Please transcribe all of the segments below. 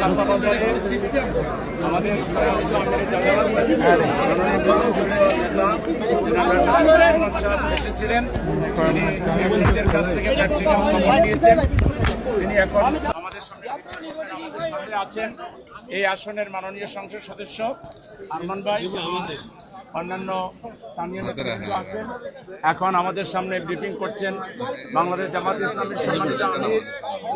আমাদের এসেছিলেন, তিনি ব্যবসায়ীদের কাছ থেকে প্র্যাকটিক্যাল খবর নিয়েছেন। তিনি এখন আমাদের সামনে আছেন এই আসনের মাননীয় সংসদ সদস্য আরমান ভাই, অন্যান্য স্থানীয় নেতৃত্ব আছেন। এখন আমাদের সামনে ব্রিফিং করছেন বাংলাদেশ জামাত ইসলামীর সম্মানিত আমির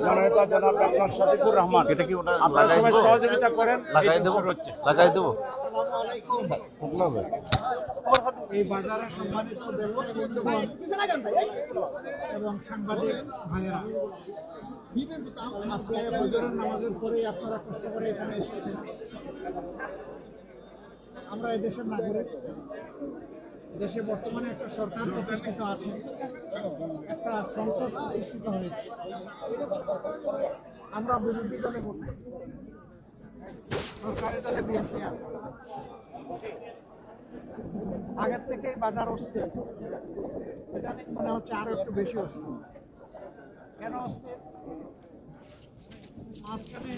জননেতা জনাব ডক্টর শফিকুর রহমান। এটা কি আপনারা সবাই সহযোগিতা করেন? লাগাই দেবো এই বাজারে সম্মানিত এবং সাংবাদিক ভাইয়েরা, আজকে ফজরের নামাজের পরেই আপনারা কষ্ট করে এখানে এসেছেন। আমরা এদেশের নাগরিক, দেশে বর্তমানে একটা সরকার প্রতিষ্ঠিত আছে, একটা সংসদ প্রতিষ্ঠিত হয়েছে। আমরা বিরোধী দলে ভোট করি, সরকারি দলে বিএনপি আছে। আগের থেকেই বাজার অস্থির, এটা মনে হচ্ছে আরো একটু বেশি অস্থির। কেন অস্থির? মাঝখানে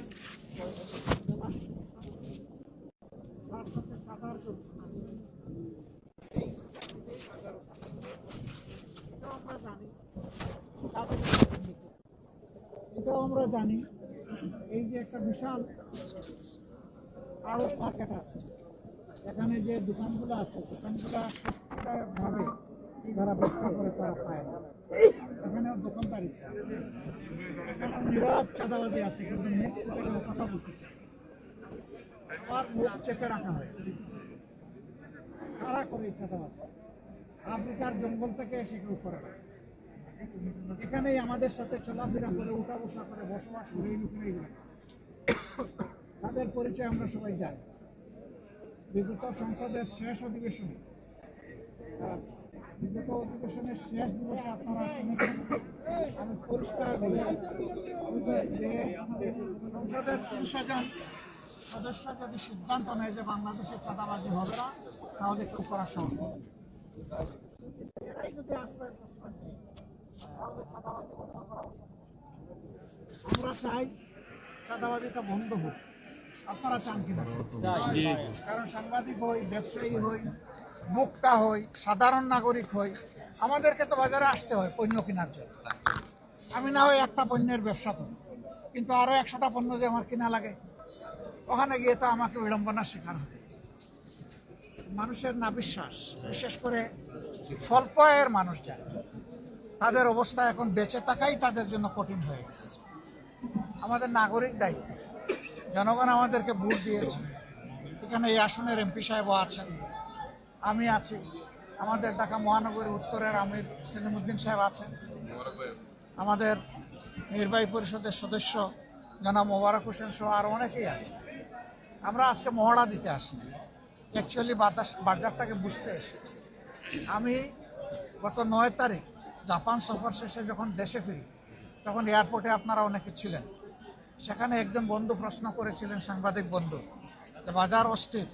এটাও আমরা জানি, এই যে একটা বিশাল আরো মার্কেট আছে, এখানে যে দোকানগুলো আছে দোকানগুলো ভাবে যারা ব্যবসা করে তারা পায় না। এখানেও দোকানদারি নীরব চাঁদাবাজি আছে, কিন্তু মুখ চেপে কোনো কথা বলতে চায়, আবার মুখ চেপে রাখা হয়। কারা করে চাঁদাবাজি? আফ্রিকার জঙ্গল থেকে এসে কেউ করে না, এখানেই আমাদের সাথে চলাফেরা করে উঠা বসা করে বসবাস করে এই লোকেরাই লাগে। তাদের পরিচয় আমরা সবাই জানি। বিগত সংসদের শেষ অধিবেশনে শেষ দিবসে আপনারা শুনেছেন, আমি পরিষ্কার বলেছি যে সংসদের 300 জন সদস্য যদি সিদ্ধান্ত নেয় যে বাংলাদেশে চাঁদাবাজি হবে না, তাহলে কেউ করার সাহস হবে। আমরা চাই চাঁদাবাজিটা বন্ধ হোক। আপনারা চান কিনা? কারণ সাংবাদিক হই, ব্যবসায়ী হই, ভোক্তা হই, সাধারণ নাগরিক হই, আমাদেরকে তো বাজারে আসতে হয় পণ্য কেনার জন্য। আমি না হয় একটা পণ্যের ব্যবসা করি, কিন্তু আরো 100টা পণ্য যে আমার কিনা লাগে, ওখানে গিয়ে তো আমাকে বিড়ম্বনার শিকার হবে। মানুষের না বিশ্বাস, বিশেষ করে স্বল্প আয়ের মানুষ যারা, তাদের অবস্থা এখন বেঁচে থাকাই তাদের জন্য কঠিন হয়ে গেছে। আমাদের নাগরিক দায়িত্ব, জনগণ আমাদেরকে ভোট দিয়েছে। এখানে এই আসনের এমপি সাহেবও আছেন, আমি আছি, আমাদের ঢাকা মহানগরী উত্তরের আমির সেলিমউদ্দিন সাহেব আছেন, আমাদের নির্বাহী পরিষদের সদস্য জনাব মোবারক হোসেন সহ আরও অনেকেই আছে। আমরা আজকে মহড়া দিতে আসিনি, অ্যাকচুয়ালি বাজারটাকে বুঝতে এসেছি। আমি গত 9 তারিখ জাপান সফর শেষে যখন দেশে ফিরি, তখন এয়ারপোর্টে আপনারা অনেকে ছিলেন। সেখানে একজন বন্ধু প্রশ্ন করেছিলেন, সাংবাদিক বন্ধু, যে বাজার অস্থির,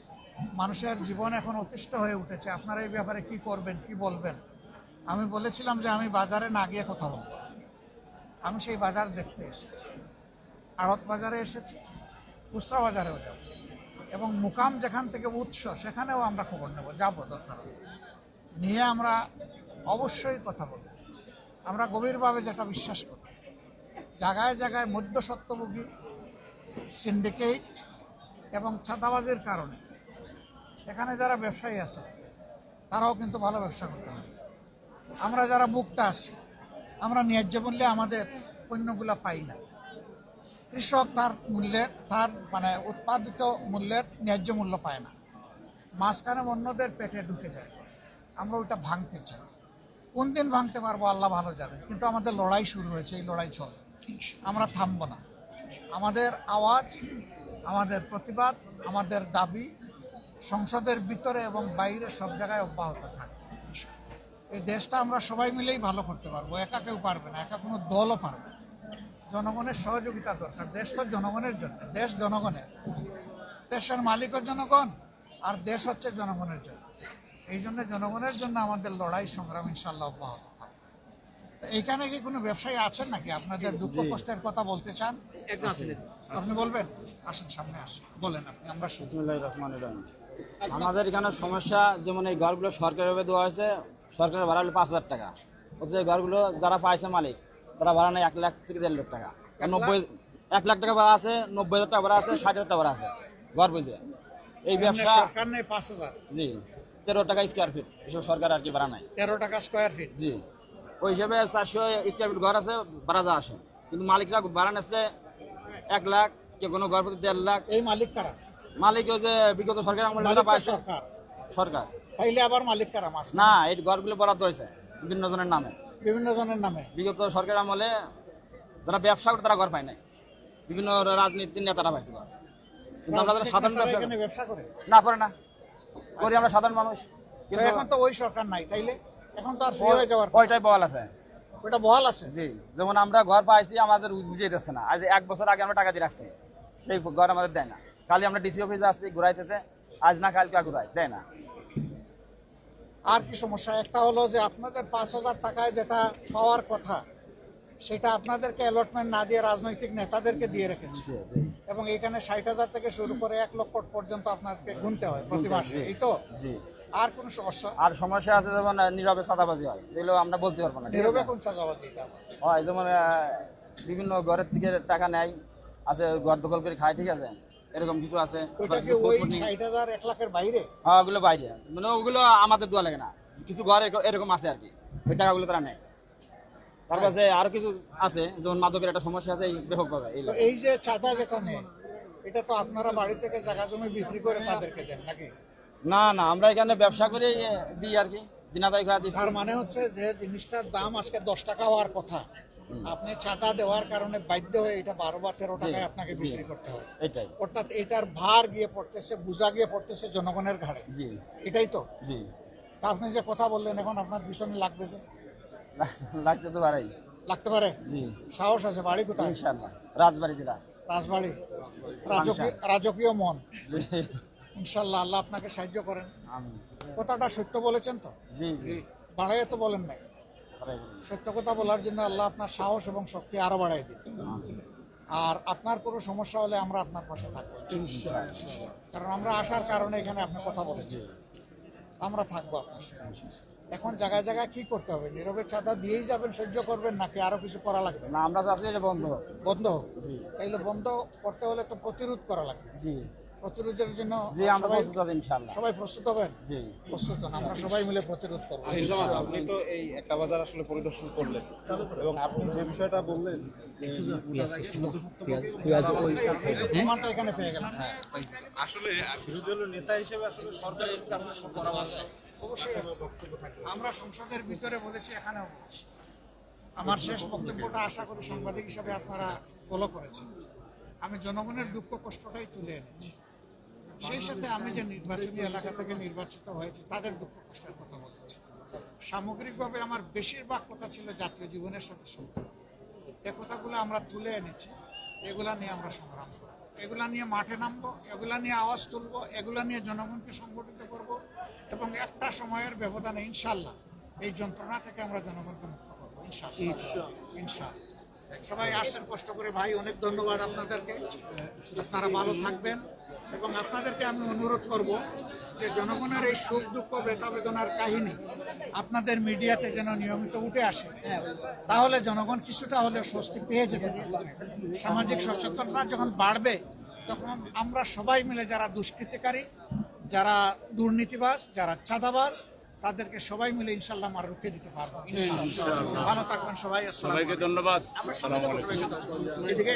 মানুষের জীবন এখন অতিষ্ঠ হয়ে উঠেছে, আপনারা এই ব্যাপারে কি করবেন, কি বলবেন? আমি বলেছিলাম যে আমি বাজারে না গিয়ে কথা বলব। আমি সেই বাজার দেখতে এসেছি, আড়ত বাজারে এসেছি, খুচরা বাজারেও যাব, এবং মুকাম যেখান থেকে উৎস সেখানেও আমরা খবর নেব, যাবো দরকার নিয়ে আমরা অবশ্যই কথা বলব। আমরা গভীরভাবে যেটা বিশ্বাস করি, জায়গায় জায়গায় মধ্যস্বত্বভোগী, সিন্ডিকেট এবং চাঁদাবাজির কারণে এখানে যারা ব্যবসায়ী আছে তারাও কিন্তু ভালো ব্যবসা করতে হবে। আমরা যারা ভোক্তা আছি, আমরা ন্যায্য মূল্যে আমাদের পণ্যগুলা পাই না। কৃষক তার উৎপাদিত মূল্যের ন্যায্য মূল্য পায় না, মাঝখানে অন্যদের পেটে ঢুকে যায়। আমরা ওইটা ভাঙতে চাই। কোন দিন ভাঙতে পারবো আল্লাহ ভালো জানে, কিন্তু আমাদের লড়াই শুরু হয়েছে, এই লড়াই চলবে, আমরা থামবো না। আমাদের আওয়াজ, আমাদের প্রতিবাদ, আমাদের দাবি সংসদের ভিতরে এবং বাইরে সব জায়গায় অব্যাহত থাকবে। এই দেশটা আমরা সবাই মিলেই ভালো করতে পারবো, একা কেউ পারবে না, একা কোনো দলও পারবে না। জনগণের সহযোগিতা দরকার। দেশ তো জনগণের জন্য, দেশ জনগণের, দেশের মালিকও জনগণ, আর দেশ হচ্ছে জনগণের জন্য। এই জন্য জনগণের জন্য আমাদের লড়াই সংগ্রাম ইনশাআল্লাহ অব্যাহত থাকবে। এইখানে কি কোনো ব্যবসায়ী আছেন নাকি আপনাদের দুঃখ কষ্টের কথা বলতে চান? আপনি বলবেন, আসেন সামনে আসেন, বলেন আপনি, আমরা শুনছি। বিসমিল্লাহির রহমানির রহিম। আমাদের এখানে সমস্যা, যেমন এই ঘরগুলো সরকারিভাবে দেওয়া হয়েছে, সরকারের ভাড়া হলো 5,000 টাকা। অথচ এই ঘরগুলো যারা পাইছে মালিক, তারা ভাড়া নেয় 1 লাখ থেকে 1.5 লাখ টাকা। 1 লাখ টাকা ভাড়া আছে, 90,000 টাকা ভাড়া আছে, 60,000 টাকা ভাড়া আছে ঘর বুঝে। এই ব্যবসা সরকার নেই 5,000, জি 13 টাকা স্কোয়ার ফিট, এসব সরকার আর কি ভাড়া নাই। 13 টাকা স্কোয়ার ফিট। জি ওই হিসাবে 400 স্কোয়ার ফিট ঘর আছে, ভাড়া যা আসে। কিন্তু মালিকরা ভাড়া নিচ্ছে 1 লাখ, কেউ কোনো ঘর প্রতি 1.5 লাখ। এই মালিক কারা? মালিক ওই যে বিগত সরকার আমলে মালিক তো পাইছে সরকার, সরকার। তাইলে আবার মালিক কারা? মাছ না, এই ঘরগুলো বরাদ্দ হয়েছে বিভিন্ন জনের নামে। বিভিন্ন জনের নামে। বিগত সরকার আমলে যারা ব্যবসা করে তারা ঘর পায় নাই, বিভিন্ন রাজনীতির নেতারা পাইছে ঘর। কিন্তু আমরা যারা সাধারণ তারা ব্যবসা এখানে ব্যবসা করে? না করে না, করি আমরা সাধারণ মানুষ। তো কিন্তু এখন তো ওই সরকার নাই, তাইলে এখন তো আর ফ্রি হয়ে যাওয়ার কথা। ওইটাই বহাল আছে। ওটা বহাল আছে। জি, যেমন আমরা ঘর পাইছি, আমাদের বুঝিয়ে দিচ্ছে না। আজ 1 বছর আগে আমরা টাকা দিয়ে রাখছি, সেই ঘর আমাদের দেয় না। খালি আমরা ডিসি অফিসে আসছি, ঘুরাইতেছে, আজ না কালকে ঘুরাই দেয় না। আর কি সমস্যা? একটা হলো যে আপনাদের 5,000 টাকায় যেটা পাওয়ার কথা, সেটা আপনাদেরকে অ্যালটমেন্ট না দিয়ে রাজনৈতিক নেতাদেরকে দিয়ে রেখেছে। জি, জি, এবং এখানে 60,000 থেকে শুরু করে 1 লক্ষ পর্যন্ত আপনাদেরকে গুনতে হয় প্রতি মাসে, এই তো? জি। আর কোন সমস্যা? আর সমস্যা আছে, যেমন নীরবে চাঁদাবাজি হয়, এগুলো আমরা বলতে পারবো না। ঠিক নীরবে আছে? কোন চাঁদাবাজি? এটা আবার? হয় যেমন বিভিন্ন ঘরের থেকে টাকা নেয়, আছে ঘর দখল করে খায়, ঠিক আছে, এরকম কিছু আছে। ওইটা কি ওই 60,000 1 লাখের বাইরে? হ্যাঁ, ওগুলো বাইরে, মানে ওগুলো আমাদের দোয়া লাগে না। কিছু ঘর এরকম আছে আর কি, ওই টাকাগুলো তারা নেয়। তারপর যে আরো কিছু আছে, যেমন মাদকের একটা সমস্যা আছে ব্যাপকভাবে। তো এই যে চাঁদা যেটা নেয়, এটা তো আপনারা বাড়ি থেকে জায়গা জমি বিক্রি করে তাদেরকে দেন নাকি? না না, আমরা এখানে ব্যবসা করে দিই আর কি, দিনাদাই করে দিচ্ছি। তার মানে হচ্ছে যে জিনিসটার দাম আজকে 10 টাকা হওয়ার কথা, আপনি চাঁদা দেওয়ার কারণে বাধ্য হয়ে এটা 12 বা 13 টাকায় আপনাকে বিক্রি করতে হয়। এটাই। অর্থাৎ এটার ভার গিয়ে পড়তেছে, বোঝা গিয়ে পড়তেছে জনগণের ঘাড়ে। জি এটাই তো? জি। তা আপনি যে কথা বললেন, এখন আপনার ভীষণ লাগবে যে? লাগতে তো পারেই। লাগতে পারে? জি সাহস আছে। বাড়ি কোথায়? ইনশাআল্লাহ রাজবাড়ি জেলা। রাজবাড়ি। রাজকীয় মন। জি ইনশাল্লাহ আল্লাহ আপনাকে সাহায্য করেন। আমিন। কথাটা সত্য বলেছেন তো? জি জি। বাড়াইয়া তো বলেন নাই। পারাই বলুন। সত্য কথা বলার জন্য আল্লাহ আপনার সাহস এবং শক্তি আরো বাড়াই দিন। আমিন। আর আপনার কোনো সমস্যা হলে আমরা আপনার পাশে থাকবো, কারণ আমরা আসার কারণে এখানে আপনি কথা বলেছি, আমরা থাকবো আপনার সাথে। এখন জায়গায় জায়গায় কি করতে হবে? নীরবে চাঁদা দিয়েই যাবেন, সহ্য করবেন, নাকি আরো কিছু করা লাগবে? না, আমরা চাচ্ছি যে বন্ধ হোক। বন্ধ হোক? জি তাইলে বন্ধ করতে হলে তো প্রতিরোধ করা লাগবে। জি প্রতিরোধের জন্য জি, আমরা সবাই প্রস্তুত আছি ইনশাআল্লাহ। সবাই প্রস্তুত হবেন? জি প্রস্তুত হন, আমরা সবাই মিলে প্রতিরোধ করবো। আপনি তো এই একটা বাজার আসলে পরিদর্শন করলেন এবং আপনি যে বিষয়টা বললেন প্রমাণটা এখানে পেয়ে গেলাম। আসলে বিরোধী দলের নেতা হিসেবে আসলে সরকার এর ভিতরে আপনার কোনো পরামর্শ অবশ্যই আছে। আমরা সংসদের ভিতরে বলেছি, এখানেও বলেছি। আমার শেষ বক্তব্যটা আশা করি সাংবাদিক হিসাবে আপনারা ফলো করেছেন। আমি জনগণের দুঃখ কষ্টটাই তুলে এনেছি। সেই সাথে আমি যে নির্বাচনী এলাকা থেকে নির্বাচিত হয়েছি তাদের দুঃখ কষ্টের কথা বলেছি। সামগ্রিকভাবে আমার বেশিরভাগ কথা ছিল জাতীয় জীবনের সাথে সম্পর্ক। এ কথাগুলো আমরা তুলে এনেছি। এগুলা নিয়ে আমরা সংগ্রাম করব, এগুলা নিয়ে মাঠে নামবো, এগুলা নিয়ে আওয়াজ তুলবো, এগুলা নিয়ে জনগণকে সংগঠিত করব এবং একটা সময়ের ব্যবধানে ইনশাল্লাহ এই যন্ত্রণা থেকে আমরা জনগণকে মুক্ত করবো ইনশাল্লাহ। ইনশাল্লাহ। সবাই আসছেন কষ্ট করে। ভাই, অনেক ধন্যবাদ আপনাদেরকে। আপনারা ভালো থাকবেন এবং আপনাদেরকে আমি অনুরোধ করব যে জনগণের এই সুখ দুঃখ ব্যথা বেদনার কাহিনী আপনাদের মিডিয়াতে যেন নিয়মিত উঠে আসে, তাহলে জনগণ কিছুটা হলেও স্বস্তি পেয়ে যেতে পারবে। সামাজিক সচেতনতা যখন বাড়বে, তখন আমরা সবাই মিলে যারা দুষ্কৃতিকারী, যারা দুর্নীতিবাজ, যারা চাঁদাবাজ, তাদেরকে সবাই মিলে ইনশাল্লাহ আমরা রুখে দিতে পারবো। ইনশাআল্লাহ। ভালো থাকবেন সবাই। আসসালামু সবাইকে আলাইকুম। ধন্যবাদ। আসসালামু আলাইকুম। এদিকে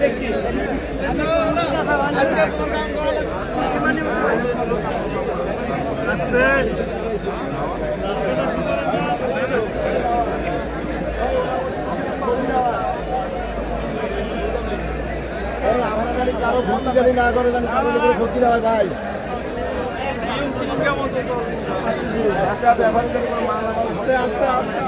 দেখছি আমরা জানি কারো ক্ষতি জানি না করে জানি কারোর উপরে ক্ষতি না হয় ভাই আস্তে আস্তে আস্তে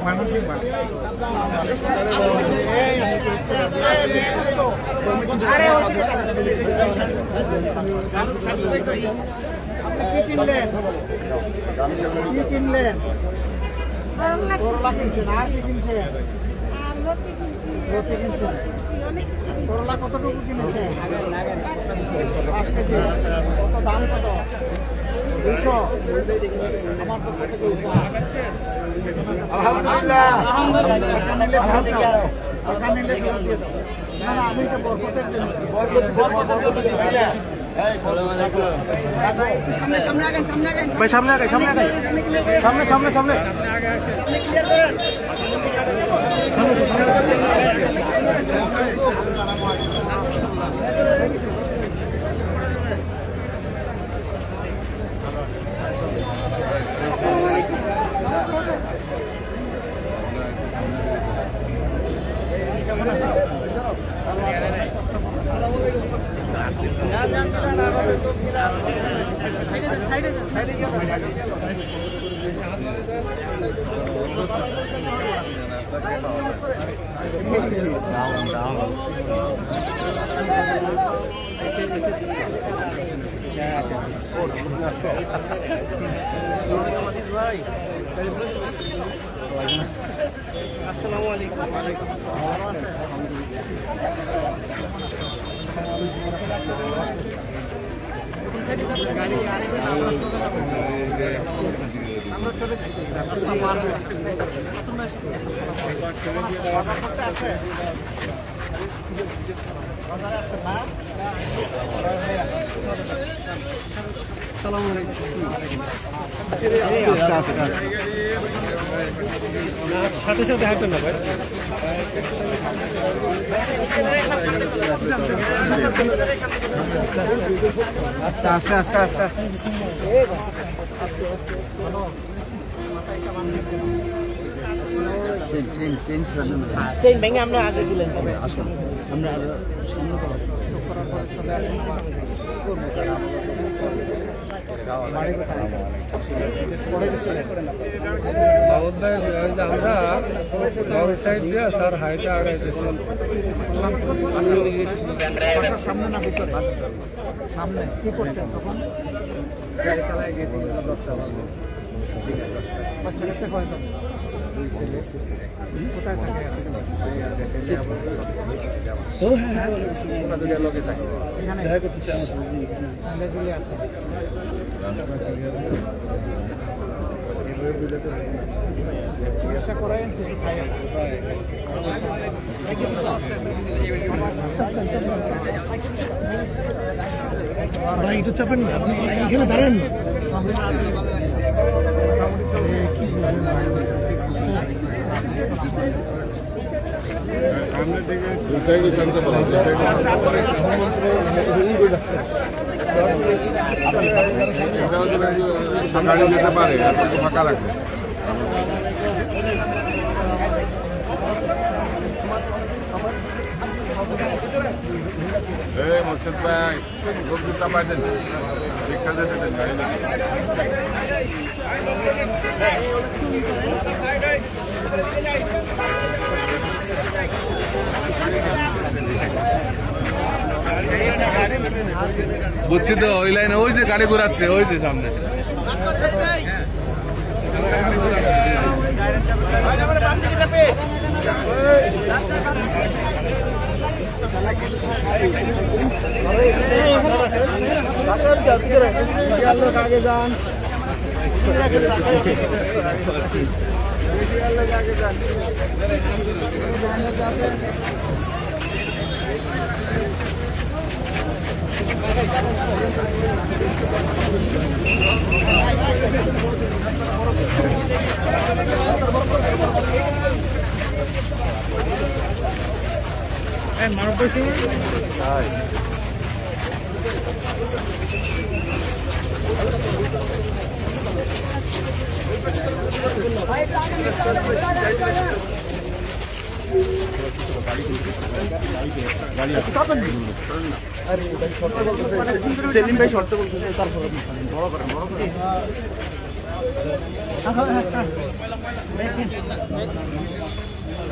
মানসিক কি কিনলেন করলা কিনছেন আর কি কিনছেন রুটি কিনছেন করলা কতটুকু কিনেছেন 5 কেজি কত দাম কত 200 আমার পক্ষ থেকে আলহামদুলিল্লাহ না আমি তো বরকতের জন্য সামনে আসসালামু আলাইকুম ওয়ালাইকুম সাথে সাথে হাঁটবেন না ভাই আস্তে আস্তে আস্তে আস্তে চেঞ্জ ভেঙে আমরা আগে দিলেন তবে আসুন আমরা আমরা সাইড দিয়ে স্যার হাইটে আগাইতেছি সামনে না ভিতরে সামনে কি করছেন তখন গাড়ি চালায় গেছি 10টা বাচ্চা কাছে কয়জন 2 ছেলে কোথায় থাকে ও হ্যাঁ আমরা দুটো লোকে থাকি এখানে দেখা করতে চাই আমরা দিলে আছে চিকিৎসা করায় কিছু খাই ভাই একটু চাপেন না আপনি এখানে দাঁড়ান না সামনে থেকে সামনে যেতে পারে ফাঁকা রাখবে মোর্শেদ ভাই গরুটা পাইতেন রিক্সা যেতে দেন গাড়ি বুঝছি তো, ওই লাইনে ওই যে গাড়ি ঘোরাচ্ছে, ওই যে সামনে আগে যান সেলিম ভাই শর্ত বলতেছে, তারপর বড় করেন বড় করেন।